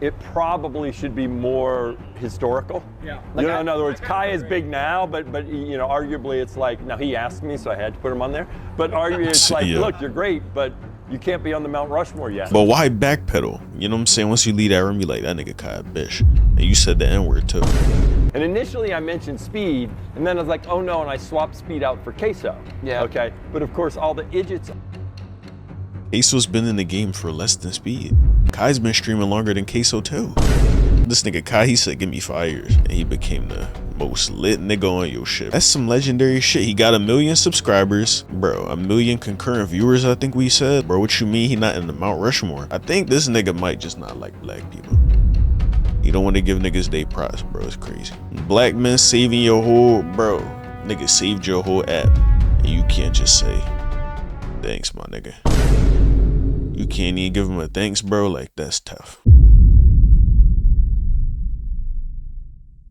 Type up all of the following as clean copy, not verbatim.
It probably should be more historical. Yeah. Like in other words, Kai is big now, but arguably it's like, now he asked me, so I had to put him on there. But arguably it's like, look, you're great, but you can't be on the Mount Rushmore yet. But why backpedal? You know what I'm saying? Once you leave that room, you like, that nigga Kai a bitch. And you said the N-word too. And initially I mentioned Speed, and then I was like, oh no, and I swapped Speed out for Queso. Yeah. Okay. But of course, all the idiots. Queso's been in the game for less than Speed. Kai's been streaming longer than Queso too. This nigga Kai, he said, give me 5 years. And he became the most lit nigga on your shit. That's some legendary shit. He got 1 million subscribers. Bro, 1 million concurrent viewers, I think we said. Bro, what you mean he not in the Mount Rushmore? I think this nigga might just not like black people. He don't want to give niggas their props, bro. It's crazy. Black men saving your whole, bro. Nigga saved your whole app. And you can't just say, thanks, my nigga. You can't even give him a thanks, bro. Like, that's tough.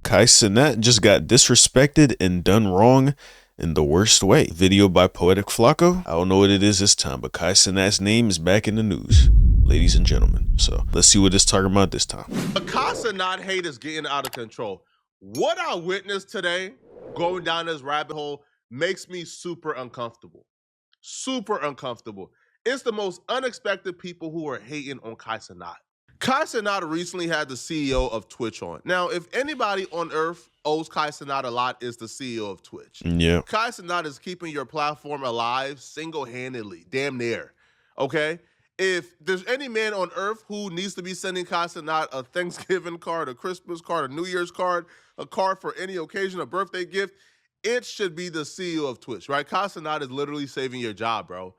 Kai Cenat just got disrespected and done wrong in the worst way. Video by Poetic Flacco. I don't know what it is this time, but Kai Cenat's name is back in the news, ladies and gentlemen. So let's see what it's talking about this time. The Kai Cenat hate is getting out of control. What I witnessed today, going down this rabbit hole, makes me super uncomfortable. Super uncomfortable. It's the most unexpected people who are hating on Kai Cenat. Kai Cenat recently had the CEO of Twitch on. Now, if anybody on earth owes Kai Cenat a lot, it's the CEO of Twitch. Yeah. Kai Cenat is keeping your platform alive single-handedly, damn near, okay? If there's any man on earth who needs to be sending Kai Cenat a Thanksgiving card, a Christmas card, a New Year's card, a card for any occasion, a birthday gift, it should be the CEO of Twitch, right? Kai Cenat is literally saving your job, bro.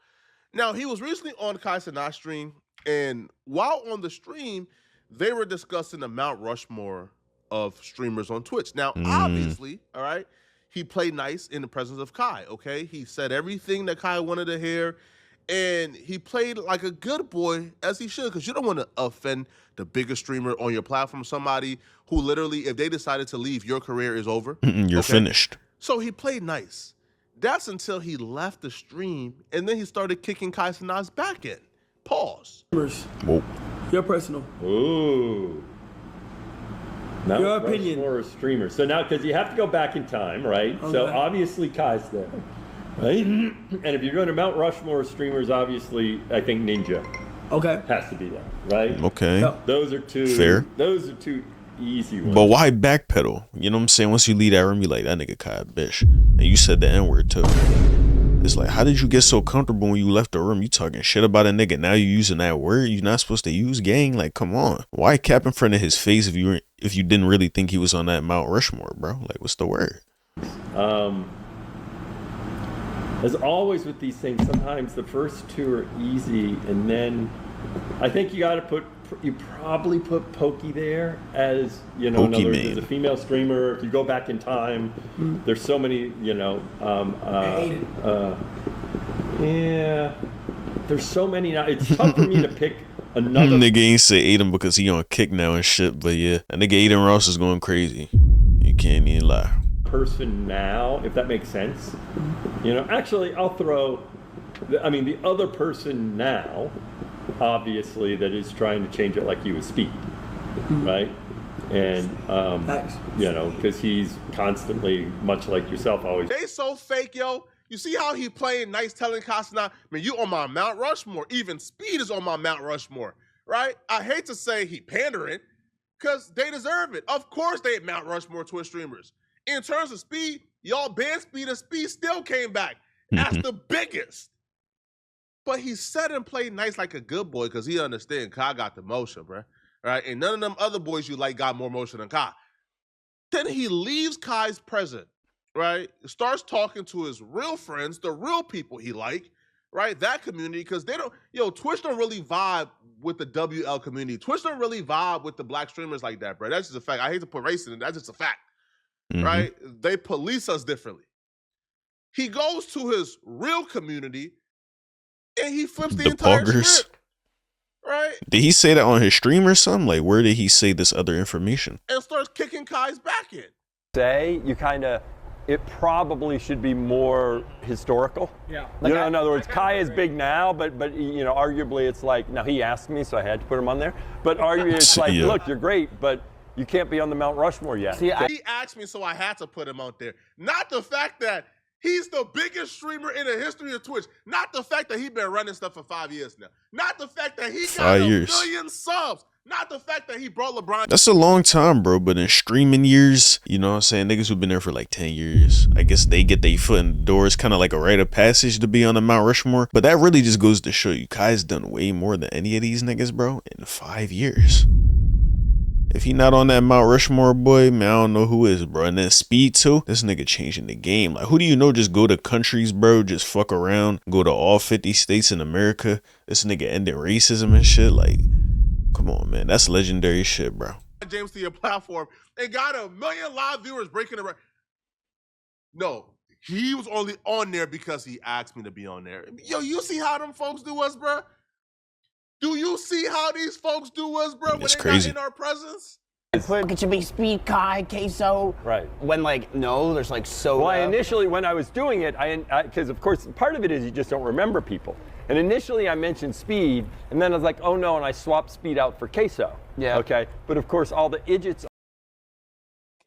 Now, he was recently on Kai Cenat's stream, and while on the stream, they were discussing the Mount Rushmore of streamers on Twitch. Now, obviously, all right, he played nice in the presence of Kai, okay? He said everything that Kai wanted to hear, and he played like a good boy, as he should, because you don't want to offend the biggest streamer on your platform, somebody who literally, if they decided to leave, your career is over. You're finished. So he played nice. That's until he left the stream, and then he started kicking Kai Cenat's back in. Pause. Whoa. Your personal. Ooh. Mount Your opinion. Rushmore of streamers. So now, because you have to go back in time, right? Okay. So obviously Kai's there, right? And if you're going to Mount Rushmore of streamers, obviously I think Ninja Okay. has to be there, right? Okay. No. Those are two. Fair. Those are two easy ones. But why backpedal? You know what I'm saying? Once you leave that room, you like, that nigga Kai a bitch. And you said the N-word too. It's like, how did you get so comfortable when you left the room? You talking shit about a nigga. Now you using that word you're not supposed to use, gang? Like, come on. Why cap in front of his face if you didn't really think he was on that Mount Rushmore, bro? Like, what's the word? As always with these things, sometimes the first two are easy, and then I think you probably put Pokey there as, you know, in other words, as a female streamer. If you go back in time, there's so many, you know, yeah, there's so many now. It's tough for me to pick another. Nigga ain't say Aiden because he on kick now and shit, but yeah, that nigga Aiden Ross is going crazy. You can't even lie. Person now, if that makes sense. You know, actually, I'll throw, the other person now, obviously, that is trying to change it like you with Speed, right? And, you know, because he's constantly, much like yourself, always. They so fake, yo. You see how he playing nice, telling Kai Cenat, man, you on my Mount Rushmore. Even Speed is on my Mount Rushmore, right? I hate to say he pandering, because they deserve it. Of course they Mount Rushmore Twitch streamers. In terms of Speed, y'all banned Speed, and Speed still came back as the biggest. But he said and played nice like a good boy because he understand Kai got the motion, bro. Right? And none of them other boys you like got more motion than Kai. Then he leaves Kai's present, right? Starts talking to his real friends, the real people he like, right? That community, because they don't, Twitch don't really vibe with the WL community. Twitch don't really vibe with the black streamers like that, bro. That's just a fact. I hate to put race in it. That's just a fact. Right? They police us differently. He goes to his real community and he flips the entire script. Right? Did he say that on his stream or something? Like, where did he say this other information? And starts kicking Kai's back in. Say, you kind of it probably should be more historical. Yeah. You know, in other words, Kai is big now, but you know, arguably it's like, now he asked me, so I had to put him on there. But arguably it's like, Yeah. look, you're great, but you can't be on the Mount Rushmore yet. See, He asked me, so I had to put him out there. Not the fact that he's the biggest streamer in the history of Twitch. Not the fact that he's been running stuff for 5 years now. Not the fact that he got 5 a years. million subs. Not the fact that he brought LeBron. That's a long time, bro. But in streaming years, you know what I'm saying? Niggas who've been there for like 10 years. I guess they get their foot in the door. It's kind of like a rite of passage to be on the Mount Rushmore. But that really just goes to show you, Kai's done way more than any of these niggas, bro, in 5 years. If he not on that Mount Rushmore, boy, man, I don't know who is, bro. And then Speed, too. This nigga changing the game. Like, who do you know just go to countries, bro, just fuck around, go to all 50 states in America? This nigga ended racism and shit. Like, come on, man. That's legendary shit, bro. James to your platform and got a million live viewers breaking the record. No, he was only on there because he asked me to be on there. Yo, you see how them folks do us, bro? Do you see how these folks do us, bro? It's when crazy. Not in our presence? it should be Speed, Kai, Queso. Right. When like, no, there's like soda. Well, initially when I was doing it, because of course part of it is you just don't remember people. And initially I mentioned Speed, and then I was like, oh no, and I swapped Speed out for Queso. Yeah. Okay. But of course all the idiots.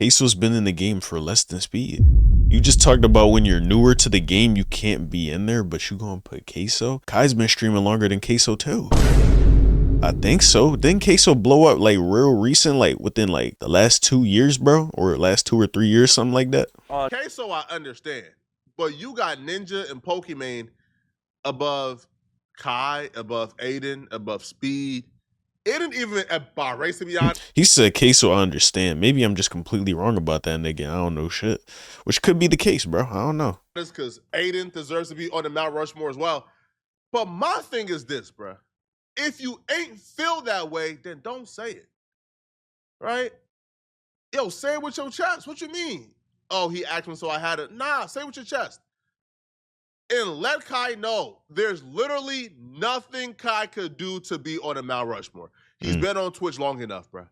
Queso's been in the game for less than Speed. You just talked about when you're newer to the game, you can't be in there, but you gonna put Queso? Kai's been streaming longer than Queso too. I think so. Didn't Queso blow up like real recent, like within like the last 2 years, bro? Or last 2 or 3 years, something like that? Okay, so I understand. But you got Ninja and Pokimane above Kai, above Aiden, above Speed. Aiden even at Race, to be honest. He said Queso, I understand. Maybe I'm just completely wrong about that nigga. I don't know shit. Which could be the case, bro. I don't know. Because Aiden deserves to be on the Mount Rushmore as well. But my thing is this, bro. If you ain't feel that way, then don't say it. Right? Yo, say it with your chest. What you mean? Oh, he asked me, so I had to. Nah, say it with your chest. And let Kai know there's literally nothing Kai could do to be on the Mount Rushmore. He's been on Twitch long enough, bro.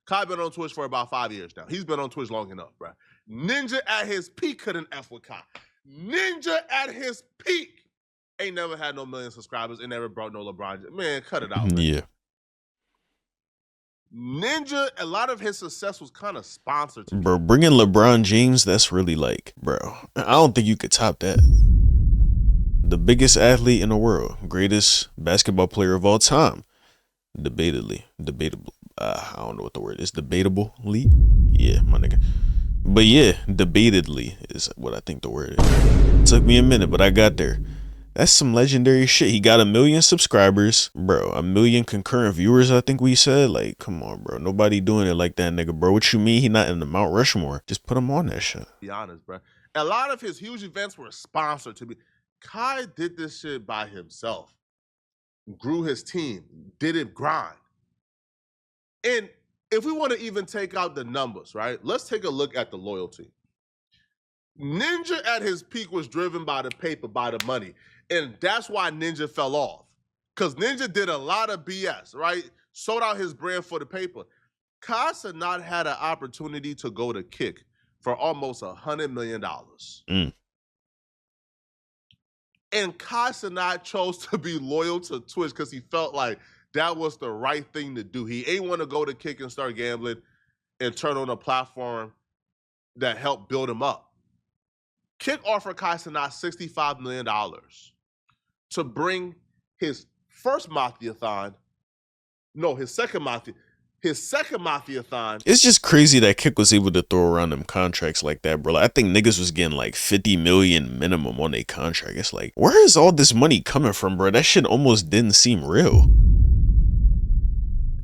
Kai been on Twitch for about 5 years now. He's been on Twitch long enough, bro. Ninja at his peak couldn't F with Kai. Ninja at his peak ain't never had no million subscribers and never brought no LeBron. Man, cut it out, man. Yeah. Ninja, a lot of his success was kind of sponsored. Bro, bringing LeBron James, that's really like, bro, I don't think you could top that. The biggest athlete in the world, greatest basketball player of all time. Debatable. I don't know what the word is. Debatably? Yeah, my nigga. But yeah, debatedly is what I think the word is. Took me a minute, but I got there. That's some legendary shit. He got 1 million subscribers, bro. 1 million concurrent viewers, I think we said. Like, come on, bro. Nobody doing it like that, nigga, bro. What you mean he not in the Mount Rushmore? Just put him on that shit. Be honest, bro. A lot of his huge events were sponsored to be. Kai did this shit by himself. Grew his team. Did it grind. And if we want to even take out the numbers, right? Let's take a look at the loyalty. Ninja at his peak was driven by the paper, by the money. And that's why Ninja fell off. Because Ninja did a lot of BS, right? Sold out his brand for the paper. Kai Cenat had an opportunity to go to Kick for almost $100 million. And Kai Cenat chose to be loyal to Twitch because he felt like that was the right thing to do. He ain't want to go to Kick and start gambling and turn on a platform that helped build him up. Kick offered Kai Cenat $65 million to bring his first Mafia-thon, his second Mafia-thon. It's just crazy that Kick was able to throw around them contracts like that, bro. Like, I think niggas was getting like 50 million minimum on a contract. It's like, where is all this money coming from, bro? That shit almost didn't seem real.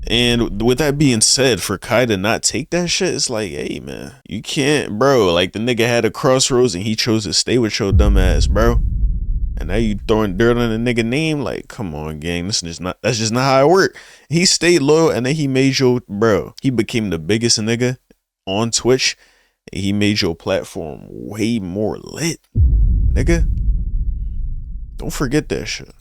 And with that being said, for Kai to not take that shit, it's like, hey, man, you can't, bro. Like, the nigga had a crossroads and he chose to stay with your dumb ass, bro. And now you throwing dirt on the nigga name? Like, come on, gang. That's just not how it worked. He stayed loyal and then he made your, bro, he became the biggest nigga on Twitch. And he made your platform way more lit, nigga. Don't forget that shit.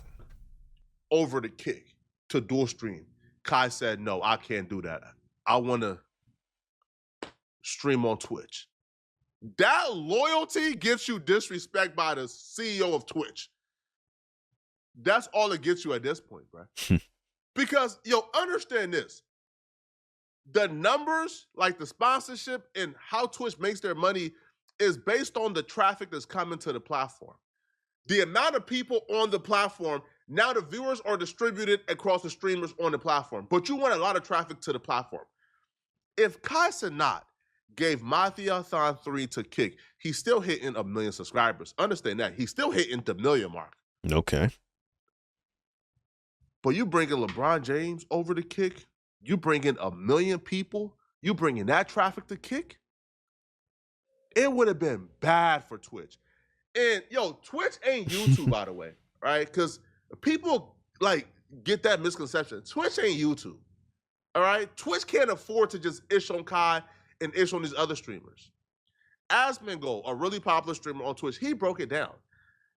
Over the Kick to dual stream. Kai said, no, I can't do that. I want to stream on Twitch. That loyalty gets you disrespect by the CEO of Twitch. That's all it gets you at this point, bro. Because, understand this. The numbers, like the sponsorship and how Twitch makes their money is based on the traffic that's coming to the platform. The amount of people on the platform, now the viewers are distributed across the streamers on the platform, but you want a lot of traffic to the platform. If Kai Cenat gave Mafiathon 3 to Kick, he's still hitting 1 million subscribers. Understand that. He's still hitting the 1 million mark. Okay. But you bringing LeBron James over to Kick, you bringing 1 million people, you bringing that traffic to Kick, it would have been bad for Twitch. And Twitch ain't YouTube, by the way, right? Because people get that misconception. Twitch ain't YouTube. All right? Twitch can't afford to just ish on Kai and ish on these other streamers. Asmongold, a really popular streamer on Twitch, he broke it down.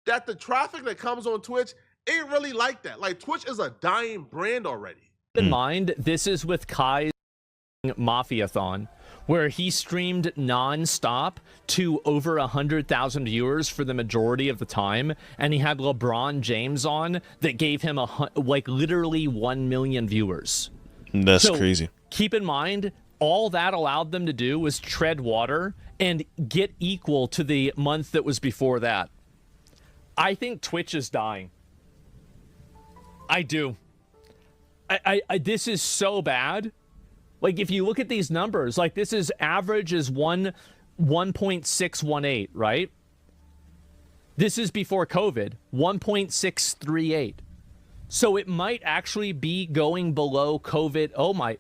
That the traffic that comes on Twitch ain't really like that. Like, Twitch is a dying brand already. Keep in mind, this is with Kai's Mafiathon, where he streamed non-stop to over 100,000 viewers for the majority of the time, and he had LeBron James on that gave him literally 1 million viewers. That's crazy. Keep in mind, all that allowed them to do was tread water and get equal to the month that was before that. I think Twitch is dying. I do. I this is so bad. Like, if you look at these numbers, like, this is average is 1.618, right? This is before COVID, 1.638. So it might actually be going below COVID. Oh my.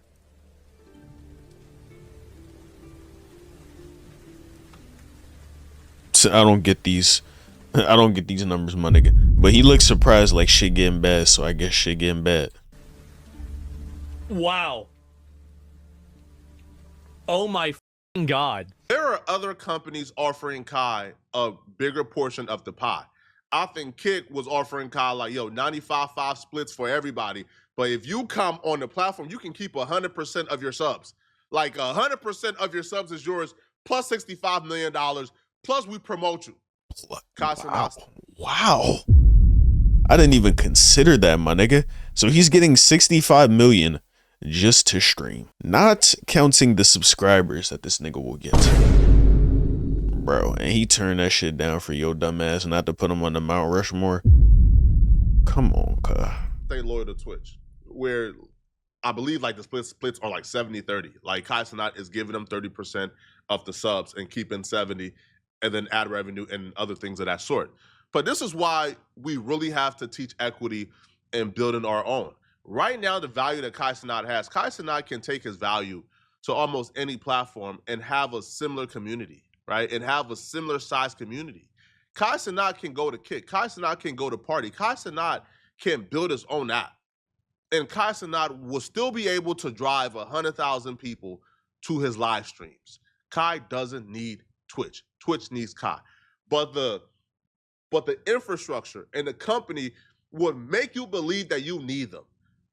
So I don't get these numbers, my nigga. But he looks surprised like shit getting bad, so I guess shit getting bad. Wow. Oh my f***ing God. There are other companies offering Kai a bigger portion of the pie. I think Kick was offering Kai 95-5 splits for everybody. But if you come on the platform, you can keep 100% of your subs. Like 100% of your subs is yours, plus $65 million, plus we promote you. Wow. I didn't even consider that, my nigga. So he's getting 65 million just to stream, not counting the subscribers that this nigga will get, bro. And he turned that shit down for your dumb ass not to put him on the Mount Rushmore. Come on, Kai. Stay loyal to Twitch, where I believe the splits are 70-30. Like, Kai Cenat is giving them 30% of the subs and keeping 70, and then ad revenue and other things of that sort. But this is why we really have to teach equity and building our own. Right now, the value that Kai Cenat has, Kai Cenat can take his value to almost any platform and have a similar community, right? And have a similar size community. Kai Cenat can go to Kick. Kai Cenat can go to Party. Kai Cenat can build his own app. And Kai Cenat will still be able to drive 100,000 people to his live streams. Kai doesn't need Twitch. Twitch needs Kai. But the infrastructure and the company would make you believe that you need them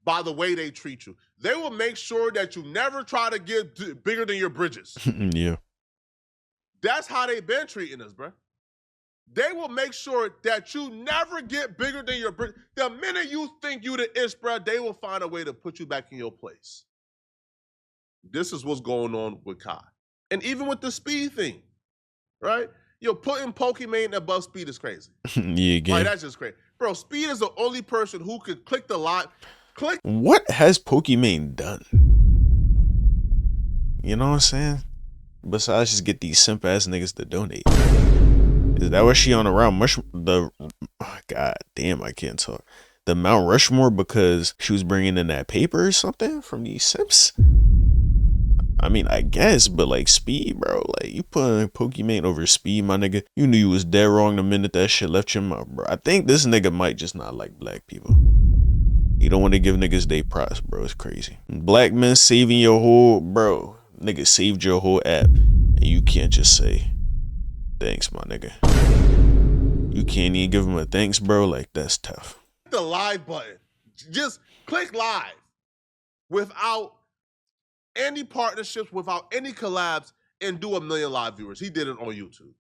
by the way they treat you. They will make sure that you never try to get bigger than your bridges. Yeah. That's how they've been treating us, bro. They will make sure that you never get bigger than your bridge. The minute you think you the ish, bro, they will find a way to put you back in your place. This is what's going on with Kai. And even with the speed thing, right? Putting Pokimane above Speed is crazy. Yeah, again. Like, that's just crazy. Bro, Speed is the only person who could click the live. What has Pokimane done? You know what I'm saying? Besides just get these simp ass niggas to donate. Is that what she on around God damn, I can't talk. The Mount Rushmore because she was bringing in that paper or something from these simps? I mean, I guess, but Speed, bro. You putting Pokimane over Speed, my nigga. You knew you was dead wrong the minute that shit left your mouth, bro. I think this nigga might just not like black people. You don't want to give niggas their props, bro. It's crazy. Black men saving your whole, bro. Nigga saved your whole app. And you can't just say, thanks, my nigga. You can't even give him a thanks, bro. That's tough. The live button. Just click live without any partnerships, without any collabs, and do 1 million live viewers. He did it on YouTube.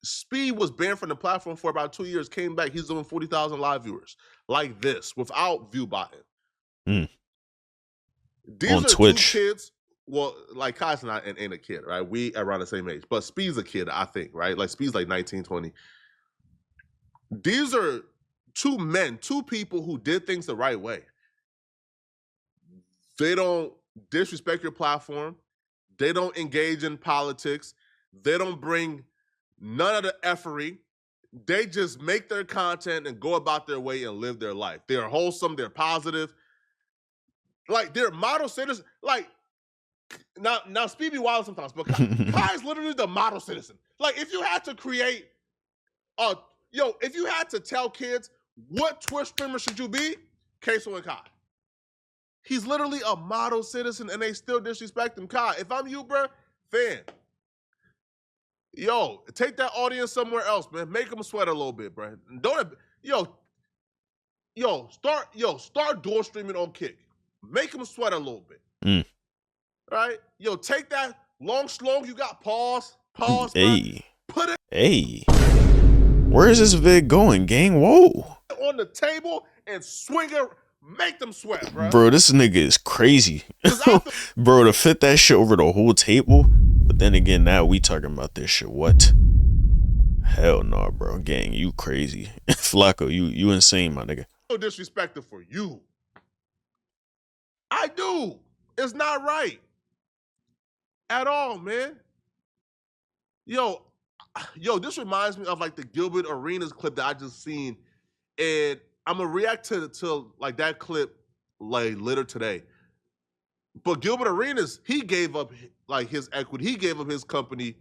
Speed was banned from the platform for about 2 years, came back. He's doing 40,000 live viewers like this without view botting. These On are Twitch. 2 kids. Well, like Kai's not ain't a kid, right? We around the same age, but Speed's a kid, I think, right? Like Speed's like 19, 20. These are 2 men, 2 people who did things the right way. They don't disrespect your platform. They don't engage in politics. They don't bring none of the effery. They just make their content and go about their way and live their life. They're wholesome. They're positive. Like, they're model citizens. Like, now Speed be wild sometimes, but Kai is literally the model citizen. Like, if you had to create if you had to tell kids what Twitch streamer should you be, Queso and Kai. He's literally a model citizen, and they still disrespect him. Kai, if I'm you, bro, fan, take that audience somewhere else, man. Make them sweat a little bit, bro. Don't start door streaming on Kick. Make them sweat a little bit. Right? Take that long slong you got. Pause. Hey. Bro. Put it. Hey. Where is this vid going, gang? Whoa. On the table and swing it. Make them sweat, bro. Bro, this nigga is crazy. Bro, to fit that shit over the whole table. But then again, now we talking about this shit. What? Hell no, bro. Gang, you crazy. Flacco, you insane, my nigga. So disrespectful for you. I do. It's not right. At all, man. This reminds me of like the Gilbert Arenas clip that I just seen. And I'm gonna react to like that clip like later today. But Gilbert Arenas, he gave up like his equity. He gave up his company,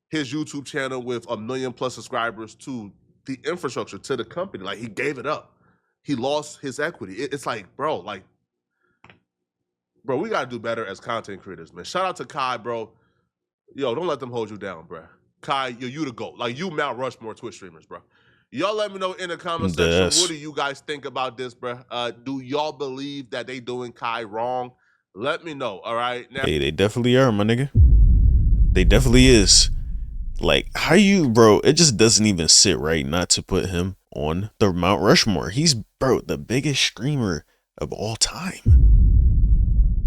his YouTube channel with 1 million+ subscribers to the infrastructure, to the company. Like, he gave it up. He lost his equity. It's like, bro, we gotta do better as content creators, man. Shout out to Kai, bro. Don't let them hold you down, bro. Kai, you the GOAT. Like, you Mount Rushmore Twitch streamers, bro. Y'all let me know in the comment section, what do you guys think about this, bro? Do y'all believe that they doing Kai wrong? Let me know, all right? Now, hey, they definitely are, my nigga. They definitely is. Like, how you, bro, it just doesn't even sit right not to put him on the Mount Rushmore. He's, bro, the biggest streamer of all time.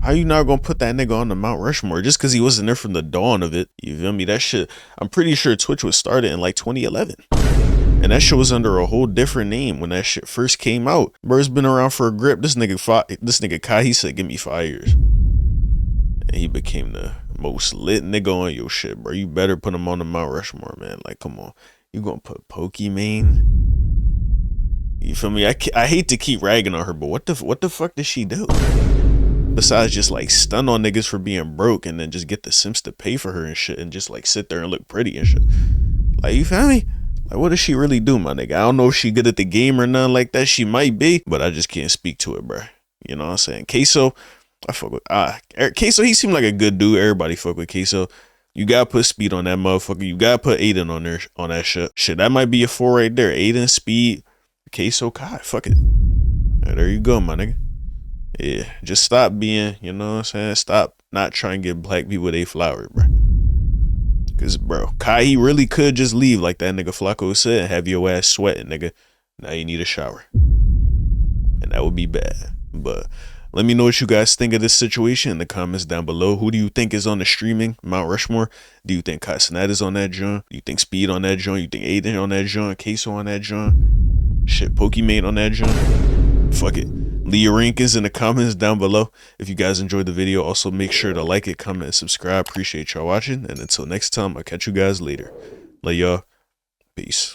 How you not gonna put that nigga on the Mount Rushmore just because he wasn't there from the dawn of it? You feel me? That shit, I'm pretty sure Twitch was started in like 2011. And that shit was under a whole different name when that shit first came out. Bro, it's been around for a grip. This nigga Kai, he said, give me 5 years. And he became the most lit nigga on your shit, bro. You better put him on the Mount Rushmore, man. Like, come on. You gonna put Pokimane? You feel me? I hate to keep ragging on her, but what the fuck did she do? Besides just like stun on niggas for being broke and then just get the simps to pay for her and shit and just like sit there and look pretty and shit. Like, you feel me? Like, what does she really do, my nigga? I don't know if she good at the game or nothing like that. She might be, but I just can't speak to it, bro. You know what I'm saying? Queso, I fuck with Queso. He seemed like a good dude. Everybody fuck with Queso. You gotta put Speed on that motherfucker. You gotta put Aiden on there on that shit. Shit, that might be a 4 right there. Aiden, Speed, Queso, Kai. Fuck it. Right, there you go, my nigga. Yeah, just stop being, you know what I'm saying? Stop not trying to give black people their flowers, bro. Cause, bro, Kai, he really could just leave like that nigga Flacco said and have your ass sweating, nigga. Now you need a shower. And that would be bad. But let me know what you guys think of this situation in the comments down below. Who do you think is on the streaming Mount Rushmore? Do you think Cenat is on that joint? Do you think Speed on that joint? You think Aiden on that joint? Queso on that joint? Shit, Pokimane on that joint? Fuck it. Leave your rankings in the comments down below. If you guys enjoyed the video, also make sure to like it, comment, and subscribe. Appreciate y'all watching. And until next time, I'll catch you guys later. Love y'all. Peace.